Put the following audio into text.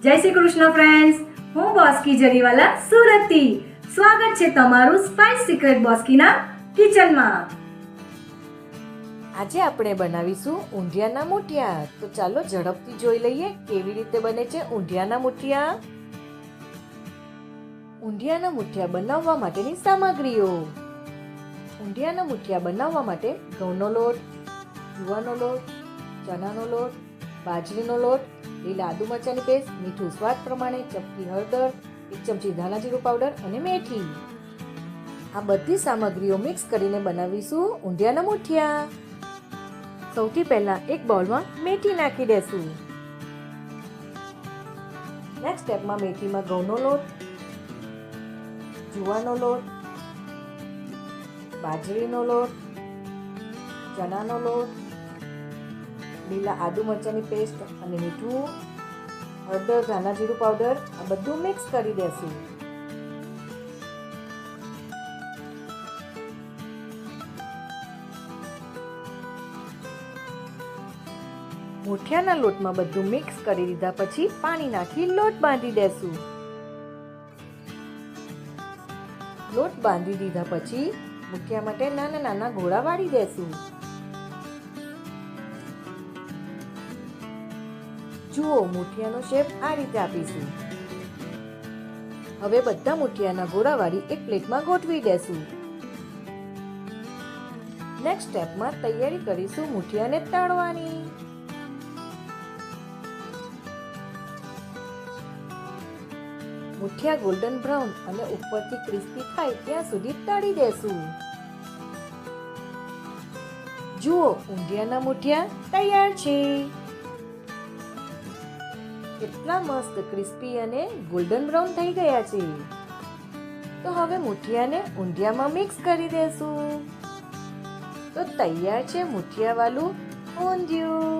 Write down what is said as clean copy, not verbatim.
જય શ્રી કૃષ્ણ ફ્રેન્ડ્સ, હું બોસ્કી જરીવાલા સુરતથી. સ્વાગત છે તમારું સ્પાઇસ સિક્રેટ બોસ્કીના કિચનમાં. આજે આપણે બનાવીશું ઊંધિયાના મુઠિયા. તો ચાલો ઝડપથી જોઈ લઈએ કેવી રીતે બને છે ઊંધિયાના મુઠિયા. ઊંધિયાના મુઠિયા બનાવવા માટેની સામગ્રીઓ. ઊંધિયાના મુઠિયા બનાવવા માટે ઘઉંનો લોટ, જુવારનો લોટ, ચણાનો લોટ, બાજરીનો લોટ, લીલા આદુ મરચાંની પેસ્ટ, મીઠું સ્વાદ પ્રમાણે, ચપટી હળદર, 1 ચમચી ધાણા જીરું પાવડર અને મેથી. આ બધી સામગ્રીઓ મિક્સ કરીને બનાવીશું ઊંધિયાના મુઠિયા. સૌથી પહેલા એક બાઉલમાં મેથી નાખી દેશું. નેક્સ્ટ સ્ટેપમાં મેથીમાં ઘઉંનો લોટ, જુવારનો લોટ, બાજરીનો લોટ, ચણાનો લોટ, લીલા આદુ મરચાંની પેસ્ટ અને મીઠું, હળદર, ધાણા જીરું પાવડર આ બધું મિક્સ કરી દેશું. મુઠિયાના લોટમાં બધું મિક્સ કરી દીધા પછી પાણી નાખી લોટ બાંધી દેશું. લોટ બાંધી દીધા પછી મુઠિયા માટે નાના નાના ગોળા વાળી દેશું. જુઓ, મુઠિયાનો શેપ આ રીતે આપીશું. હવે બધા મુઠિયાના ગોળા વાળી એક પ્લેટમાં ગોઠવી દેશું. નેક્સ્ટ સ્ટેપમાં તૈયારી કરીશું મુઠિયાને તળવાની. મુઠિયા ગોલ્ડન બ્રાઉન અને ઉપરથી ક્રિસ્પી થાય ત્યાં સુધી તળી દેશું. જુઓ, ઊંધિયાના મુઠિયા તૈયાર છે. કેટલા મસ્ત ક્રિસ્પી અને ગોલ્ડન બ્રાઉન થઈ ગયા છે. તો હવે મુઠિયાને ઊંધિયામાં મિક્સ કરી દેશું. તો તૈયાર છે મુઠિયા વાળું ઊંધિયું.